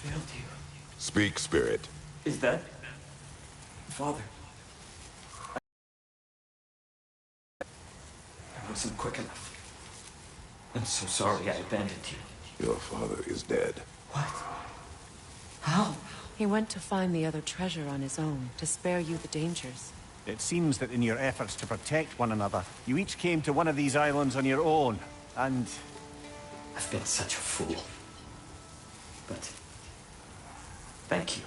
failed you. Speak, spirit. Is that... Father? I wasn't quick enough. I'm so sorry I abandoned you. Your father is dead. What? How? He went to find the other treasure on his own, to spare you the dangers. It seems that in your efforts to protect one another, you each came to one of these islands on your own, and... I've been such a fool. But... thank you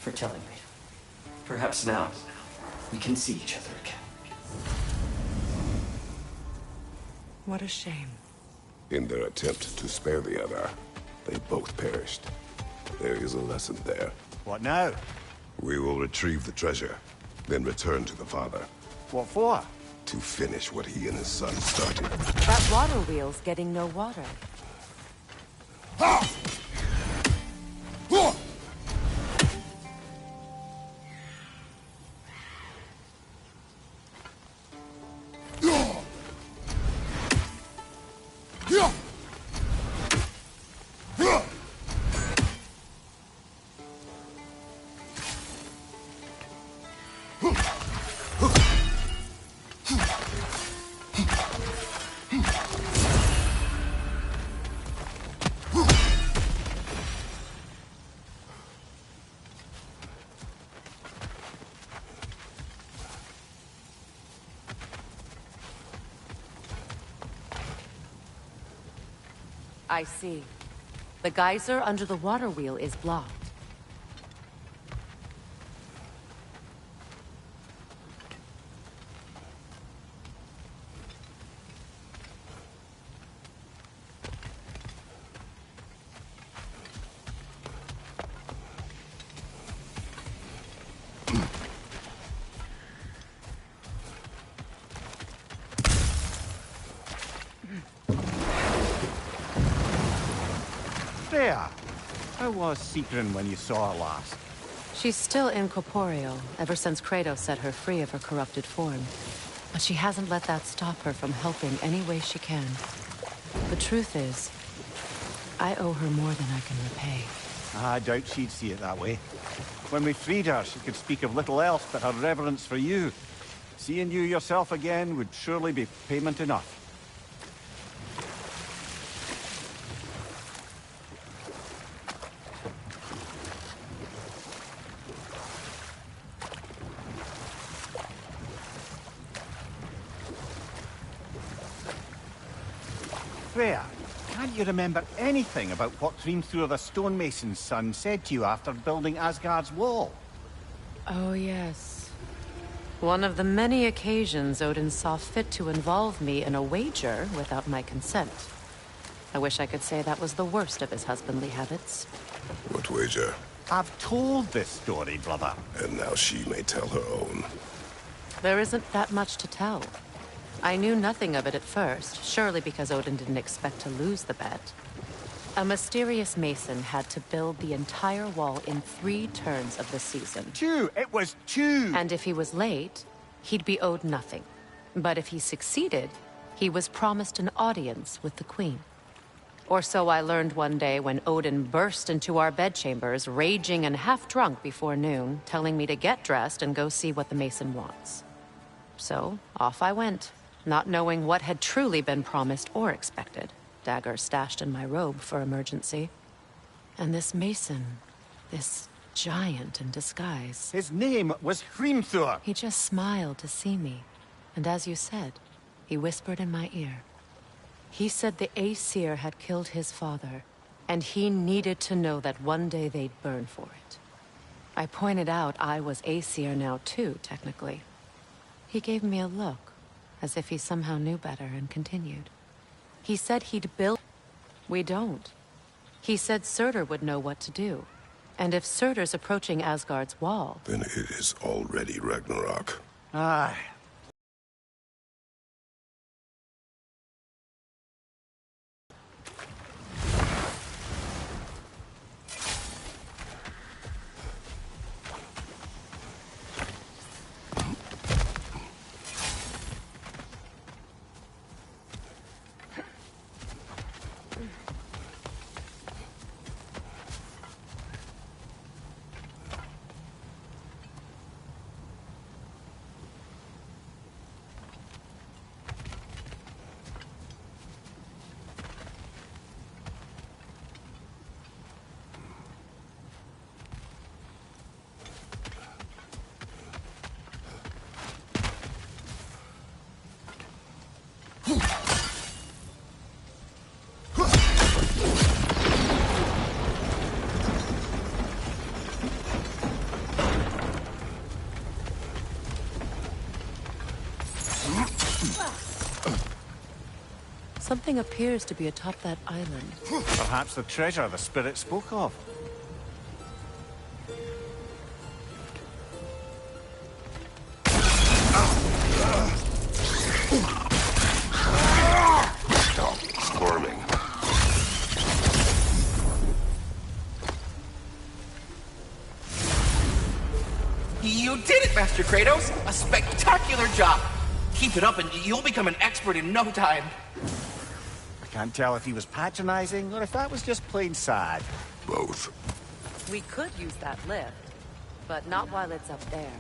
for telling me. Perhaps now, we can see each other again. What a shame. In their attempt to spare the other, they both perished. There is a lesson there. What now? We will retrieve the treasure, then return to the father. What for? To finish what he and his son started. That water wheel's getting no water. I see. The geyser under the water wheel is blocked. How was Seiren when you saw her last? She's still incorporeal, ever since Kratos set her free of her corrupted form. But she hasn't let that stop her from helping any way she can. The truth is, I owe her more than I can repay. I doubt she'd see it that way. When we freed her, she could speak of little else but her reverence for you. Seeing you yourself again would surely be payment enough. Freya, can't you remember anything about what Hrimthur the stonemason's son said to you after building Asgard's wall? Oh, yes. One of the many occasions Odin saw fit to involve me in a wager without my consent. I wish I could say that was the worst of his husbandly habits. What wager? I've told this story, brother. And now she may tell her own. There isn't that much to tell. I knew nothing of it at first, surely because Odin didn't expect to lose the bet. A mysterious mason had to build the entire wall in 3 turns of the season. 2! It was 2! And if he was late, he'd be owed nothing. But if he succeeded, he was promised an audience with the queen. Or so I learned one day when Odin burst into our bedchambers, raging and half-drunk before noon, telling me to get dressed and go see what the mason wants. So, off I went, not knowing what had truly been promised or expected. Dagger stashed in my robe for emergency. And this mason, this giant in disguise. His name was Hrimthur! He just smiled to see me. And as you said, he whispered in my ear. He said the Aesir had killed his father, and he needed to know that one day they'd burn for it. I pointed out I was Aesir now too, technically. He gave me a look, as if he somehow knew better, and continued. He said he'd build... We don't. He said Surtur would know what to do. And if Surtur's approaching Asgard's wall... Then it is already Ragnarok. Aye. Something appears to be atop that island. Perhaps the treasure the spirit spoke of. Stop squirming. You did it, Master Kratos! A spectacular job! Keep it up and you'll become an expert in no time. I can't tell if he was patronizing or if that was just plain sad. Both. We could use that lift, but not while it's up there.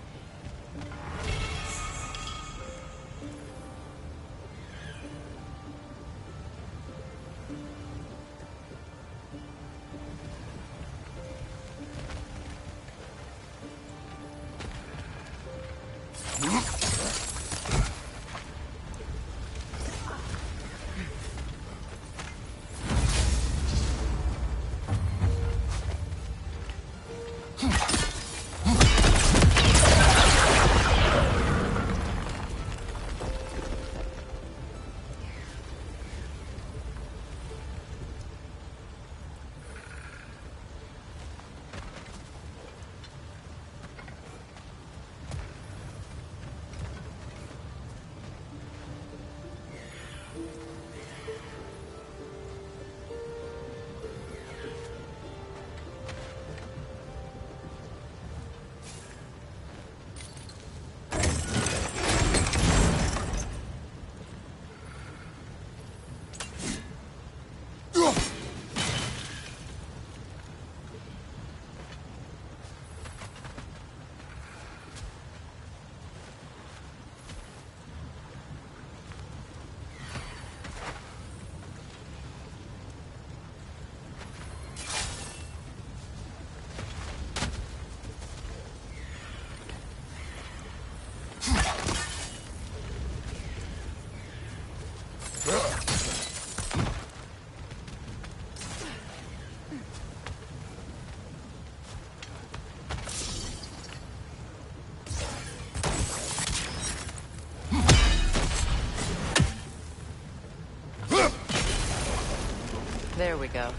There we go.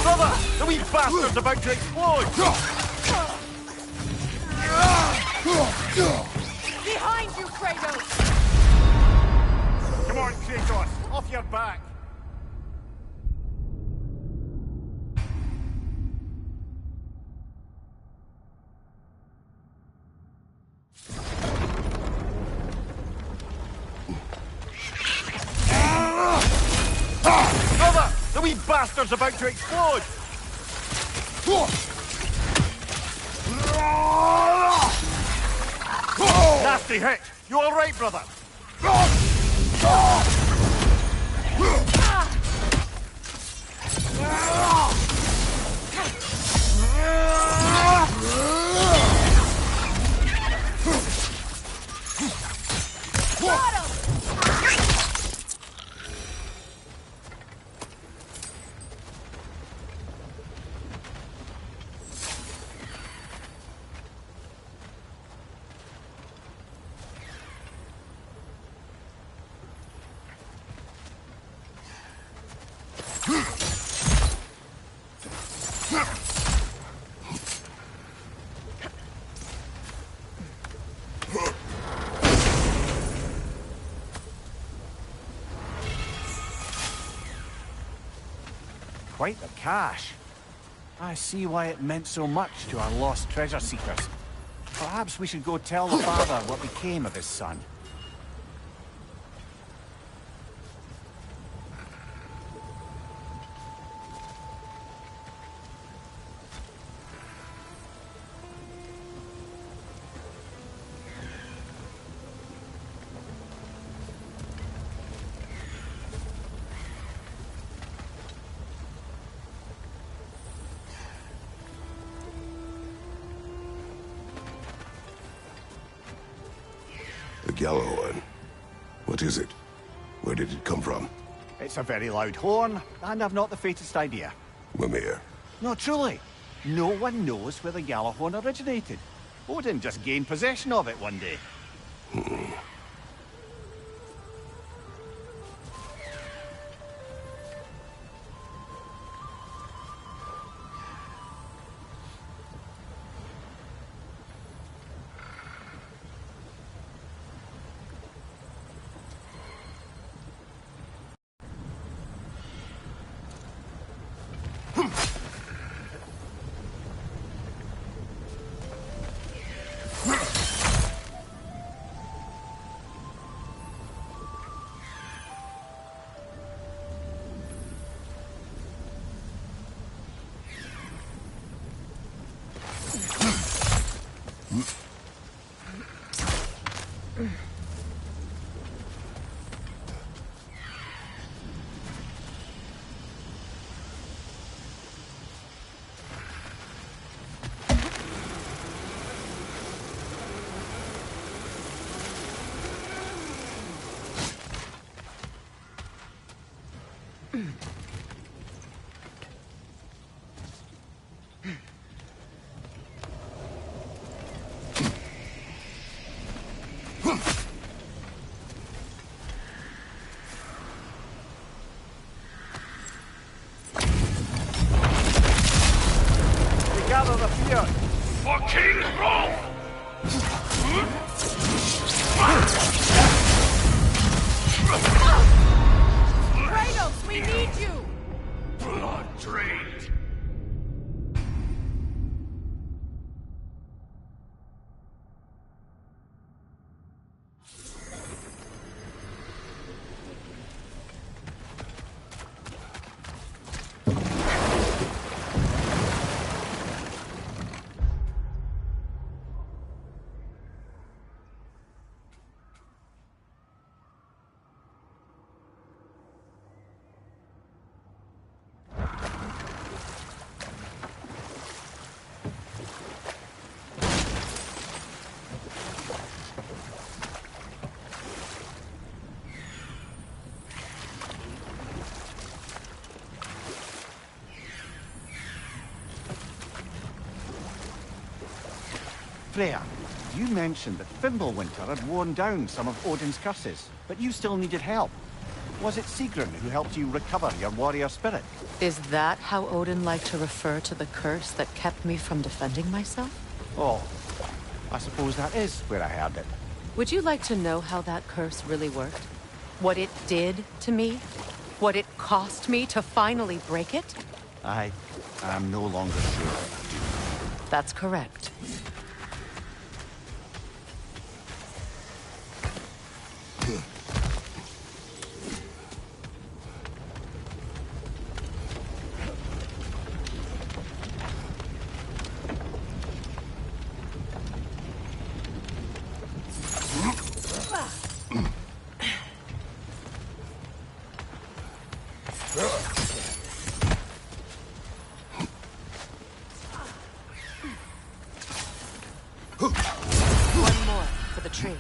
Brother! The wee bastard's about to explode! Behind you, Kratos! Come on, Kratos! Off your back! Brother! The wee bastard's about to explode! Nasty hit! You alright, brother? Quite the cache. I see why it meant so much to our lost treasure seekers. Perhaps we should go tell the father what became of his son. The yellow one. What is it? Where did it come from? It's a very loud horn, and I've not the faintest idea. Mimir. No, truly. No one knows where the Gjallarhorn originated. Odin just gained possession of it one day. Gather the fear! For King Rolf! Kratos, we need you! Blood drained! Freya, you mentioned that Fimbulwinter had worn down some of Odin's curses, but you still needed help. Was it Sigrun who helped you recover your warrior spirit? Is that how Odin liked to refer to the curse that kept me from defending myself? Oh, I suppose that is where I heard it. Would you like to know how that curse really worked? What it did to me? What it cost me to finally break it? I am no longer sure. That's correct. One more for the tree.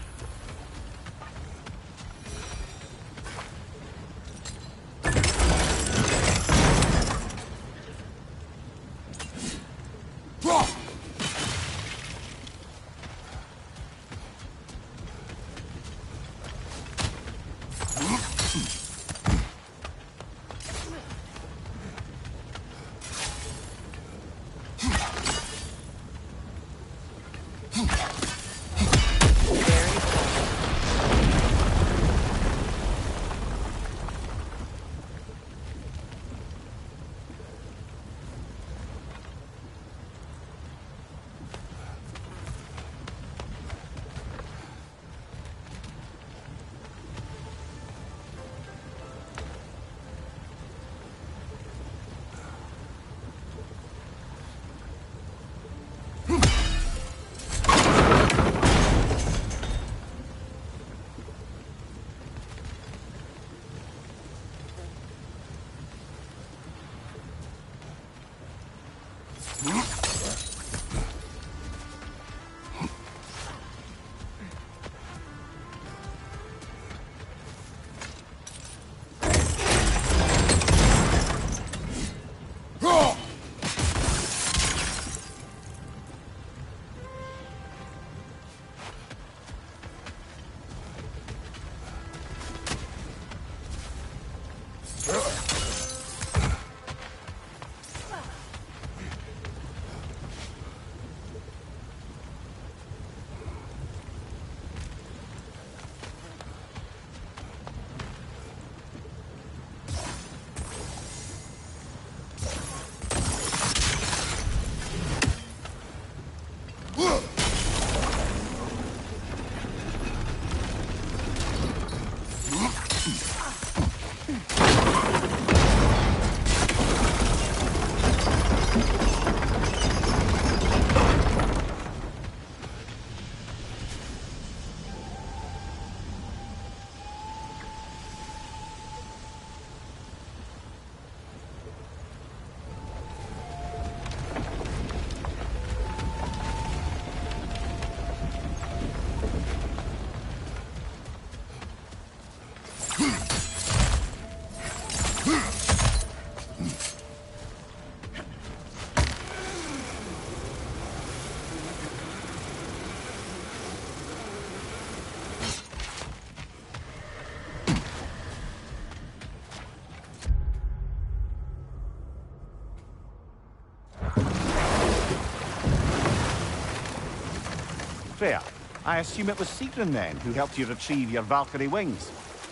Freya, I assume it was Seiren then who helped you retrieve your Valkyrie wings.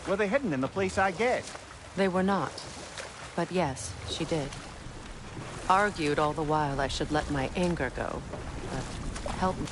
Were they hidden in the place I guessed? They were not. But yes, she did. Argued all the while I should let my anger go. But help me.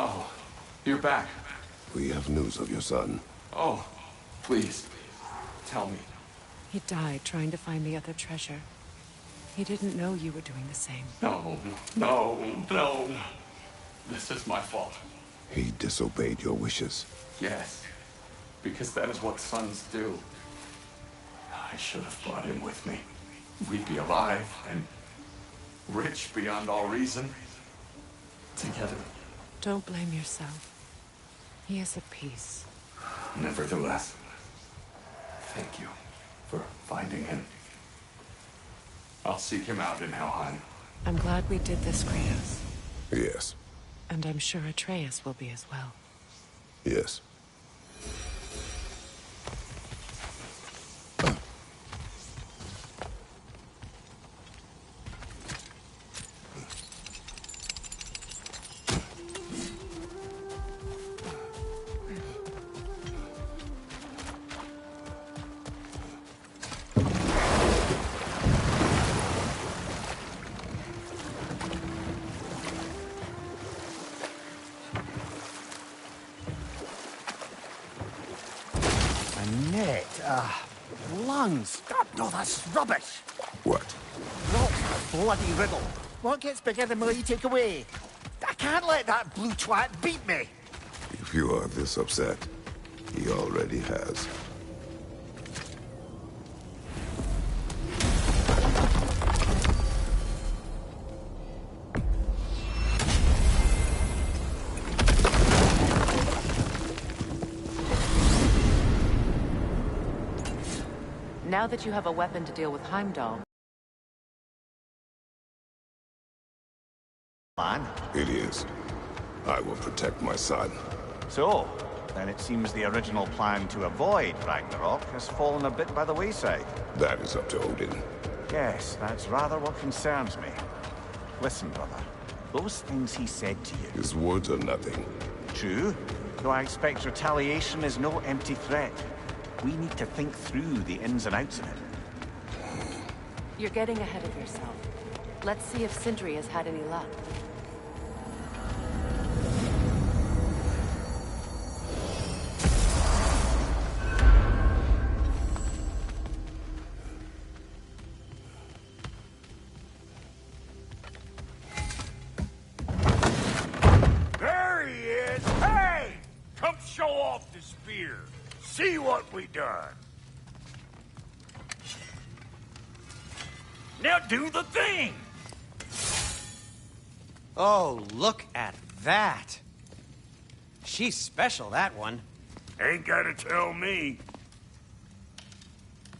Oh, you're back. We have news of your son. Oh, please, tell me. He died trying to find the other treasure. He didn't know you were doing the same. No, no, no. This is my fault. He disobeyed your wishes. Yes, because that is what sons do. I should have brought him with me. We'd be alive and rich beyond all reason. Together. Don't blame yourself. He is at peace. Nevertheless, thank you for finding him. I'll seek him out in Helheim. I'm glad we did this, Kratos. Yes. And I'm sure Atreus will be as well. Yes. Lungs. God, no, that's rubbish. What? Rock's a bloody riddle. What gets bigger the more you take away? I can't let that blue twat beat me. If you are this upset, he already has. Now that you have a weapon to deal with Heimdall... Man. It is. I will protect my son. So, Then it seems the original plan to avoid Ragnarok has fallen a bit by the wayside. That is up to Odin. Yes, that's rather what concerns me. Listen, brother. Those things he said to you. His words are nothing. True, though I expect retaliation is no empty threat. We need to think through the ins and outs of it. You're getting ahead of yourself. Let's see if Sindri has had any luck. There he is! Hey! Come show off the spear. See what we done. Now do the thing! Oh, look at that. She's special, that one. Ain't gotta tell me.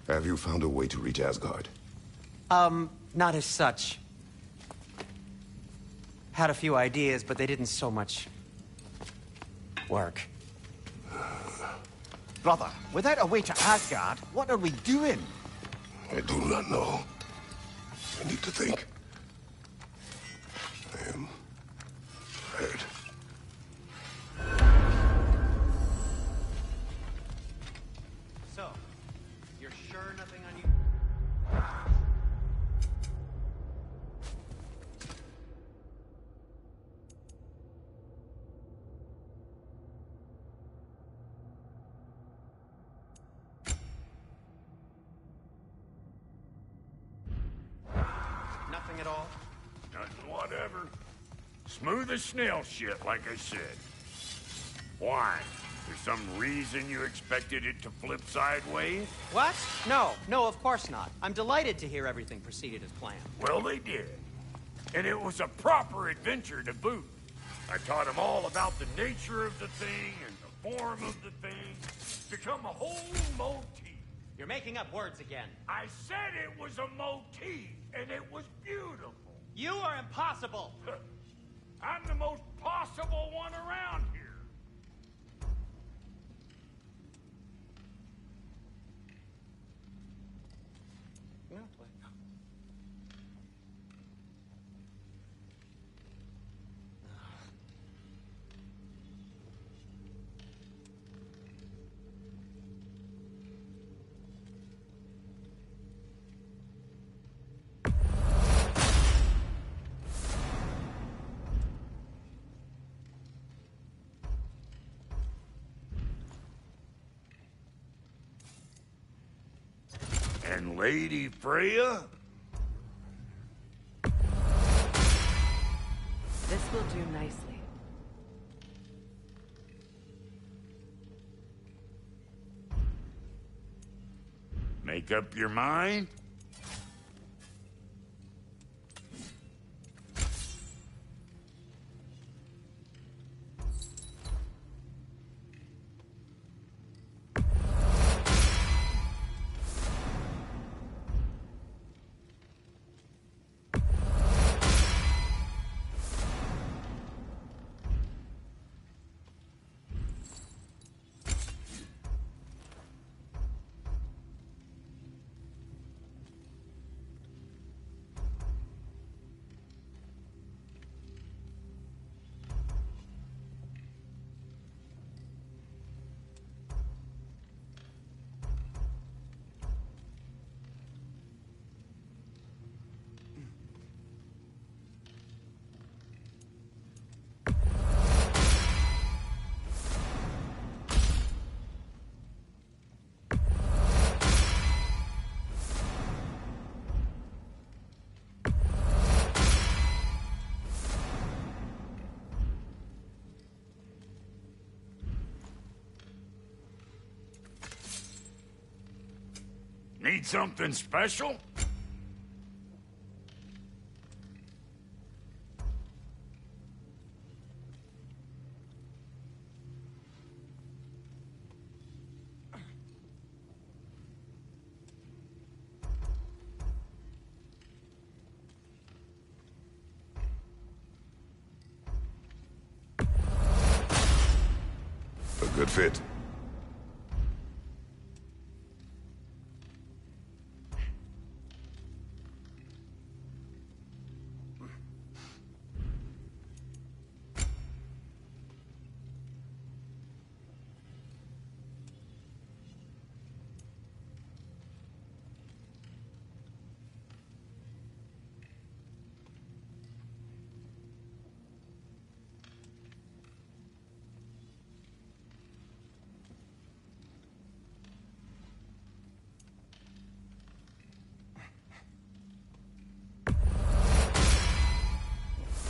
Have you found a way to reach Asgard? Not as such. Had a few ideas, but they didn't so much work. Brother, without a way to Asgard, what are we doing? I do not know. I need to think. I am tired. So, you're sure nothing on you? Nothing at all? Nothing whatever. Smooth as snail shit, like I said. Why? There's some reason you expected it to flip sideways? What? No, of course not. I'm delighted to hear everything proceeded as planned. Well, they did. And it was a proper adventure to boot. I taught them all about the nature of the thing and the form of the thing. Become a whole motif. You're making up words again. I said it was a motif, and it was beautiful. You are impossible. I'm the most possible one around here. And Lady Freya? This will do nicely. Make up your mind? Need something special? A good fit.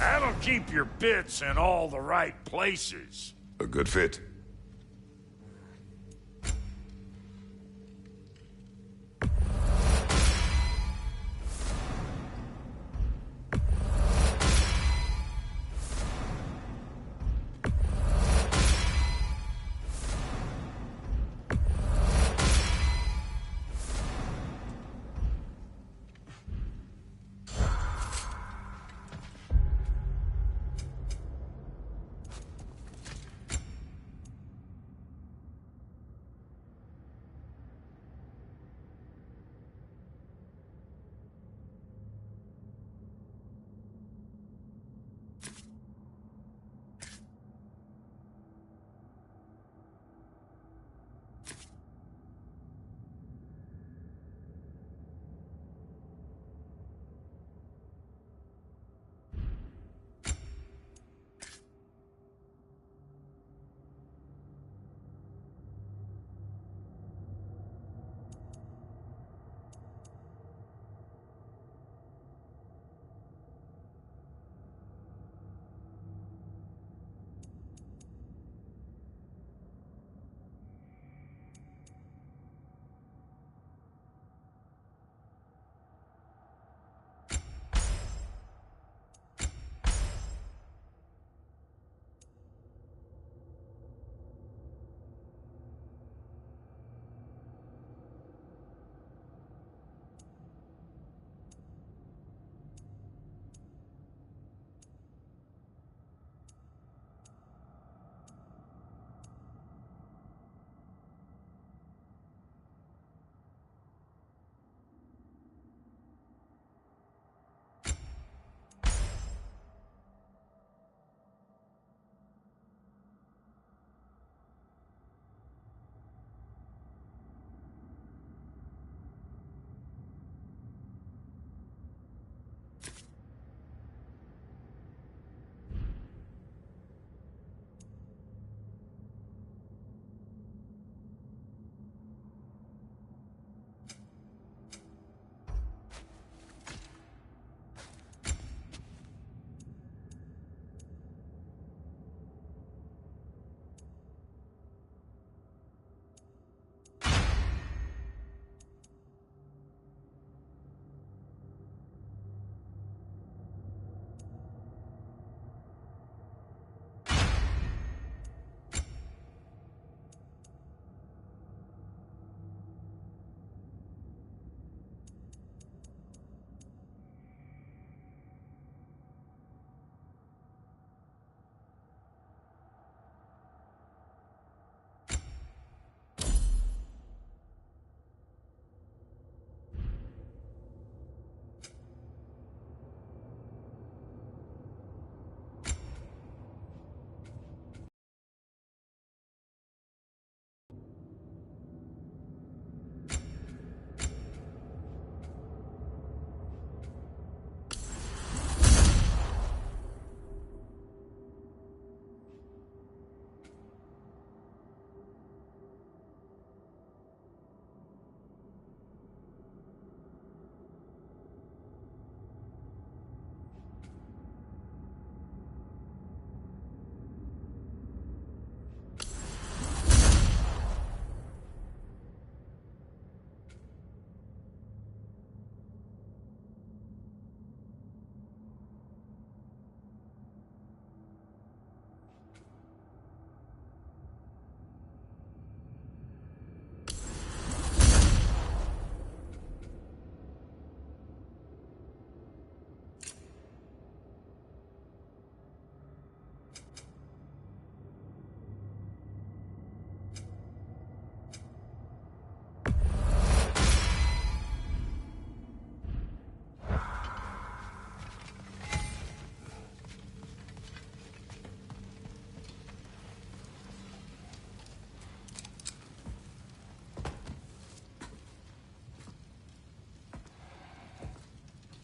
That'll keep your bits in all the right places. A good fit.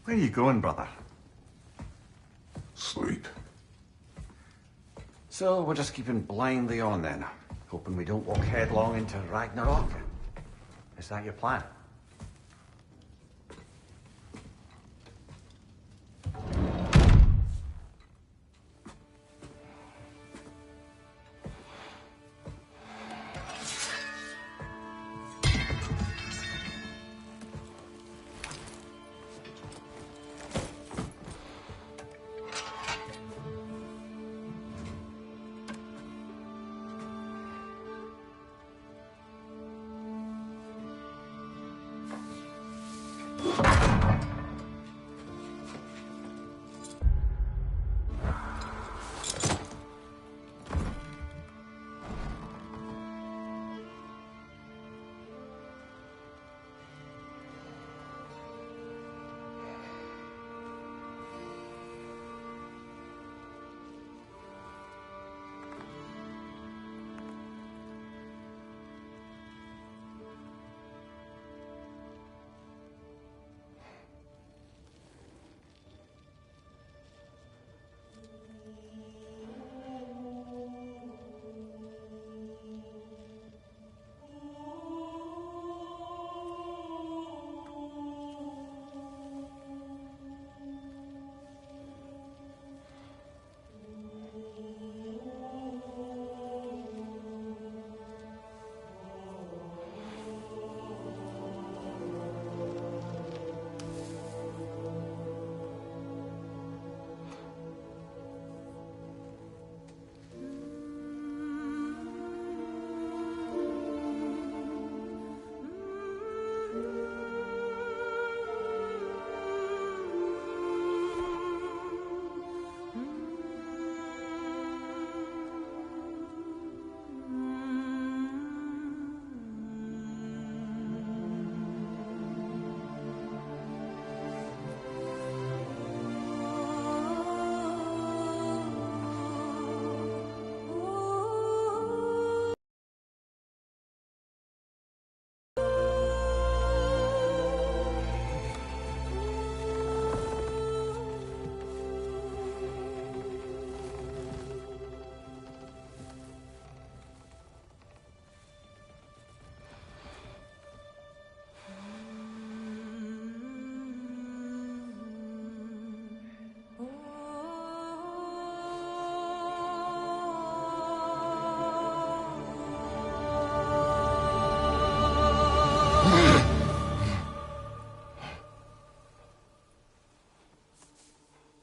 Where are you going, brother? Sleep. So we're just keeping blindly on then, hoping we don't walk headlong into Ragnarök. Is that your plan?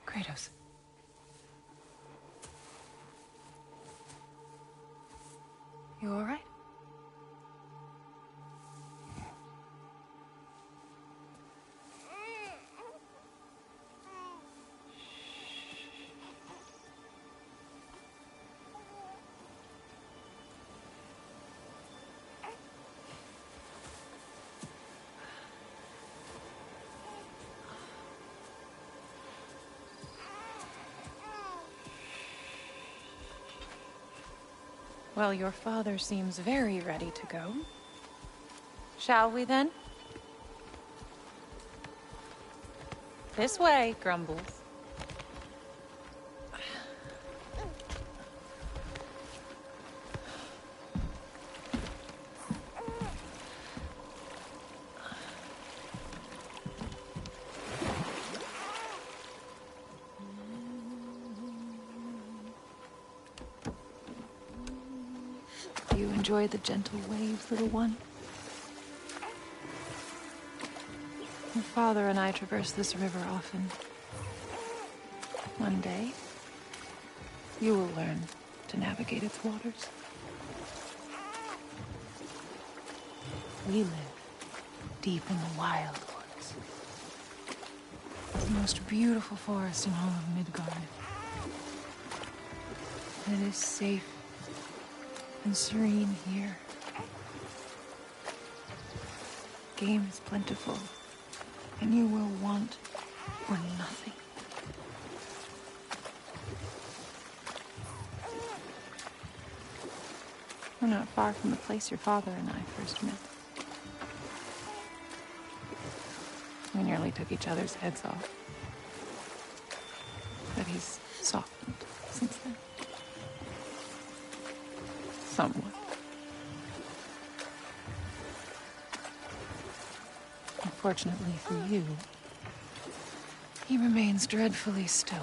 Kratos. You all right? Well, your father seems very ready to go. Shall we then? This way, Grumbles. You enjoy the gentle waves, little one? Your father and I traverse this river often. One day, you will learn to navigate its waters. We live deep in the wild woods. The most beautiful forest in all of Midgard. It is safe and serene here. Game is plentiful, and you will want for nothing. We're not far from the place your father and I first met. We nearly took each other's heads off. But he's softened since then. Somewhat. Unfortunately for you, he remains dreadfully stoic.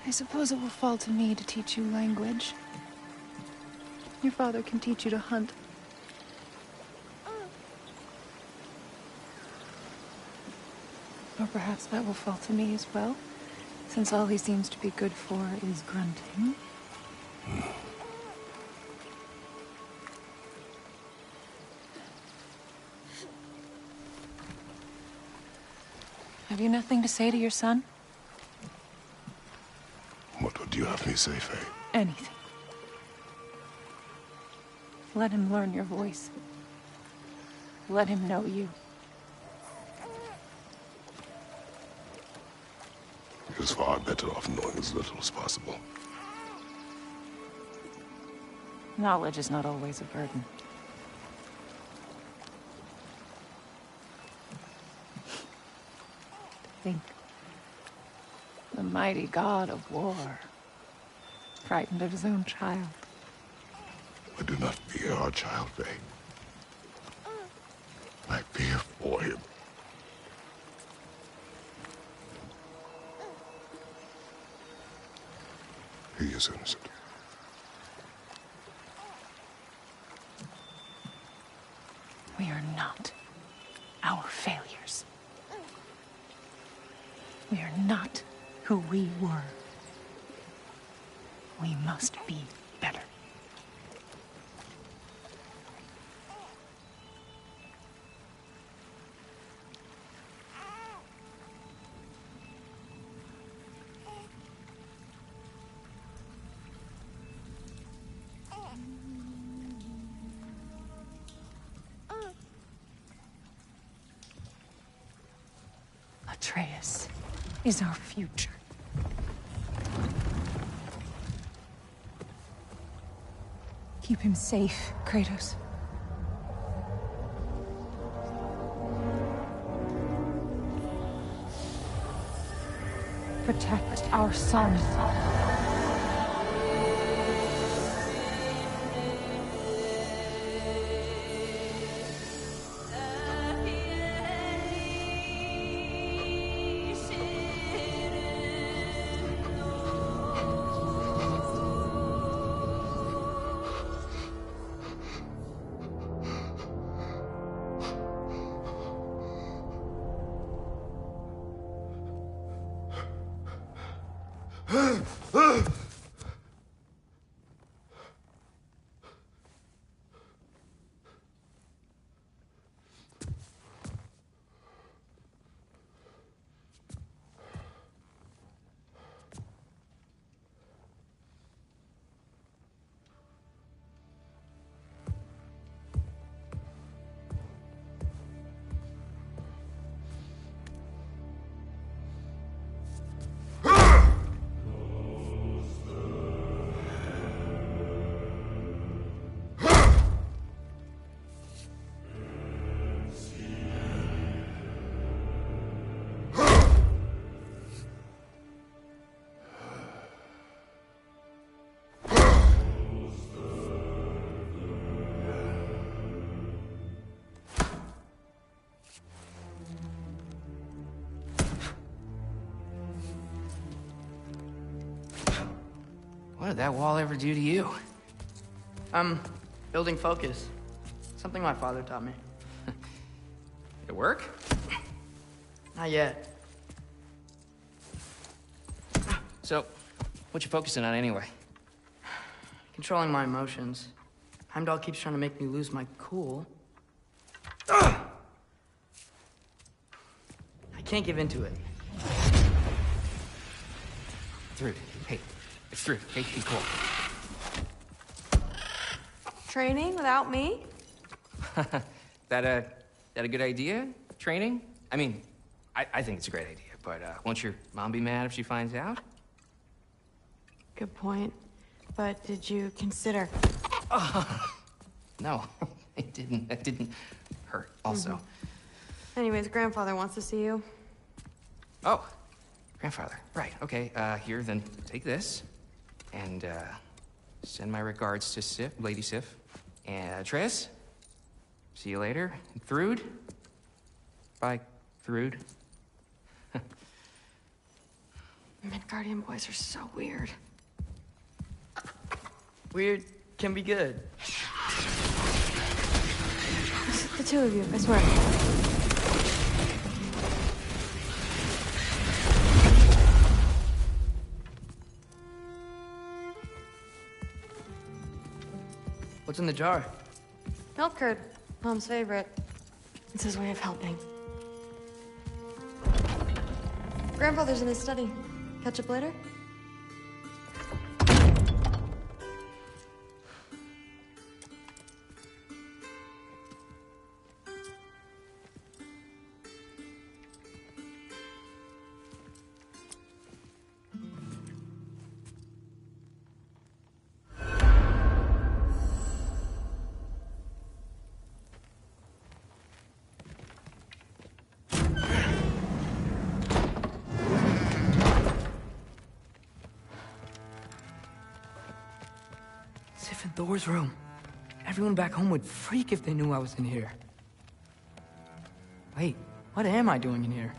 I suppose it will fall to me to teach you language. Your father can teach you to hunt. Or perhaps that will fall to me as well, since all he seems to be good for is grunting. Have you nothing to say to your son? What would you have me say, Faye? Anything. Let him learn your voice. Let him know you. He was far better off knowing as little as possible. Knowledge is not always a burden. Think. The mighty god of war, frightened of his own child. I do not fear our child, Faye. I fear for him. He is innocent. We are not our failures. We are not who we were. We must be better. Atreus is our future. Keep him safe, Kratos. Protect our son. What did that wall ever do to you? Building focus. Something my father taught me. It work? Not yet. So, what you focusing on anyway? Controlling my emotions. Heimdall keeps trying to make me lose my cool. I can't give into it. Through. Hey, it's through. Hey, be cool. Training without me? That a good idea? Training? I mean, I think it's a great idea, but won't your mom be mad if she finds out? Good point. But did you consider... No, it didn't. That didn't hurt, also. Anyways, grandfather wants to see you. Oh, grandfather. Right, okay. Here, then take this. And, send my regards to Sif, Lady Sif. And, Tris? See you later. And Thrud? Bye, Thrud. Midgardian boys are so weird. Weird can be good. The two of you, I swear. What's in the jar? Milk curd, Mom's favorite. It's his way of helping. Grandfather's in his study. Catch up later? Thor's room. Everyone back home would freak if they knew I was in here. Wait, what am I doing in here?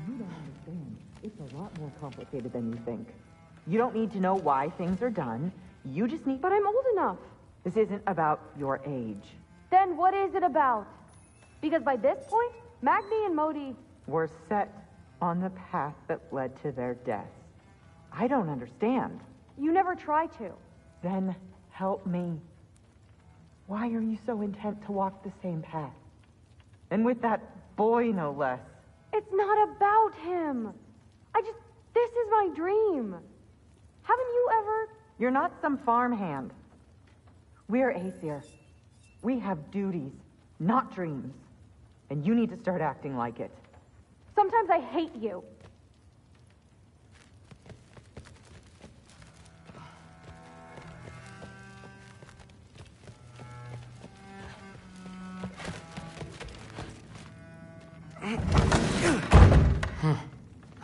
You don't understand. It's a lot more complicated than you think. You don't need to know why things are done. You just need... But I'm old enough. This isn't about your age. Then what is it about? Because by this point, Magni and Modi... were set on the path that led to their deaths. I don't understand. You never try to. Then help me. Why are you so intent to walk the same path? And with that boy, no less. It's not about him. This is my dream. Haven't you ever... You're not some farmhand. We're Aesir. We have duties, not dreams. And you need to start acting like it. Sometimes I hate you.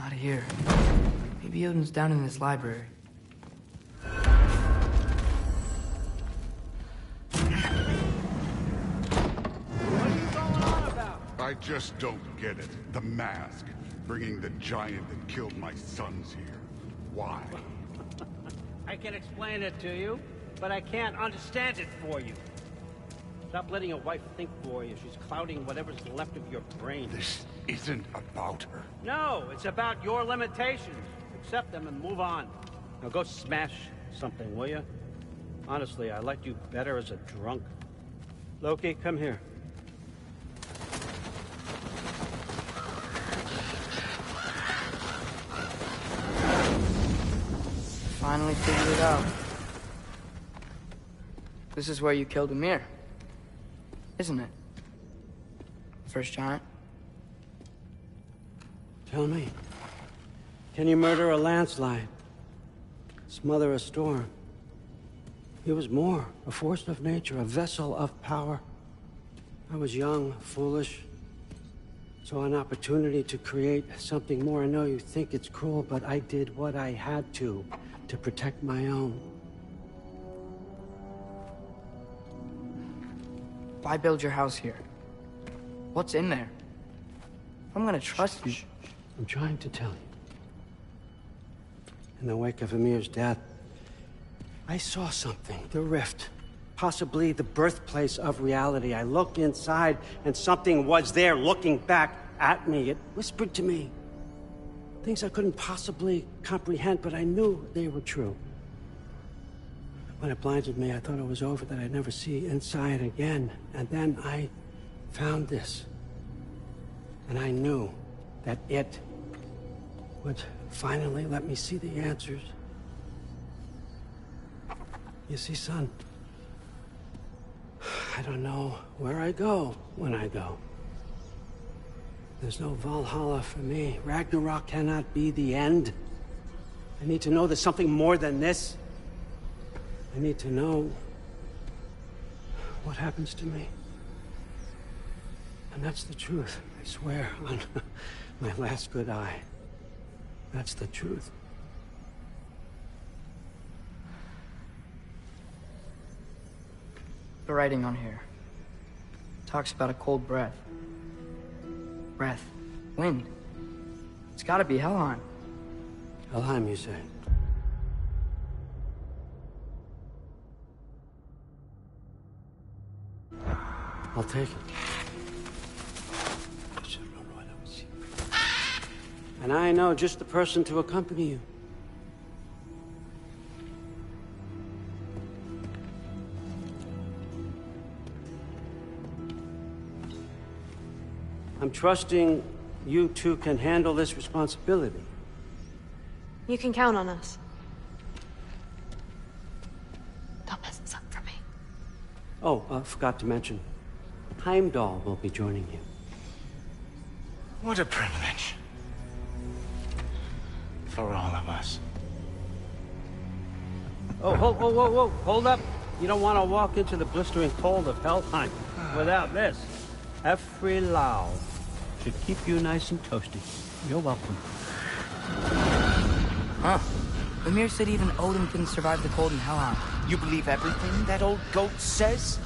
Out of here. Maybe Odin's down in this library. I just don't get it. The mask. Bringing the giant that killed my sons here. Why? I can explain it to you, but I can't understand it for you. Stop letting your wife think for you. She's clouding whatever's left of your brain. This isn't about her. No, it's about your limitations. Accept them and move on. Now go smash something, will you? Honestly, I liked you better as a drunk. Loki, come here. Finally figured it out. This is where you killed Ymir, isn't it? First giant. Tell me, can you murder a landslide? Smother a storm? He was more, a force of nature, a vessel of power. I was young, foolish, saw an opportunity to create something more. I know you think it's cruel, but I did what I had to protect my own. Why build your house here? What's in there? I'm gonna trust you. I'm trying to tell you. In the wake of Ymir's death, I saw something. The rift. Possibly the birthplace of reality. I looked inside, and something was there looking back at me. It whispered to me things I couldn't possibly comprehend, but I knew they were true. When it blinded me, I thought it was over, that I'd never see inside again. And then I found this. And I knew that it would finally let me see the answers. You see, son, I don't know where I go when I go. There's no Valhalla for me. Ragnarok cannot be the end. I need to know there's something more than this. I need to know what happens to me. And that's the truth, I swear, on my last good eye. That's the truth. The writing on here talks about a cold breath. Breath. Wind. It's gotta be Helheim. Helheim, you say? I'll take it. And I know just the person to accompany you. I'm trusting you two can handle this responsibility. You can count on us. Don't mess this up for me. Oh, forgot to mention. Heimdall will be joining you. What a privilege. For all of us. Oh, whoa, hold up. You don't want to walk into the blistering cold of Helheim without this. Every Lau should keep you nice and toasty. You're welcome. Huh. Ymir said even Odin couldn't survive the cold in Helheim. You believe everything that old goat says?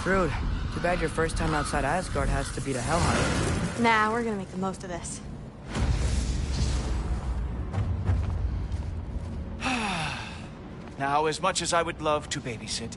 Rude. Too bad your first time outside Asgard has to be to Helheim. Nah, we're gonna make the most of this. Now, as much as I would love to babysit,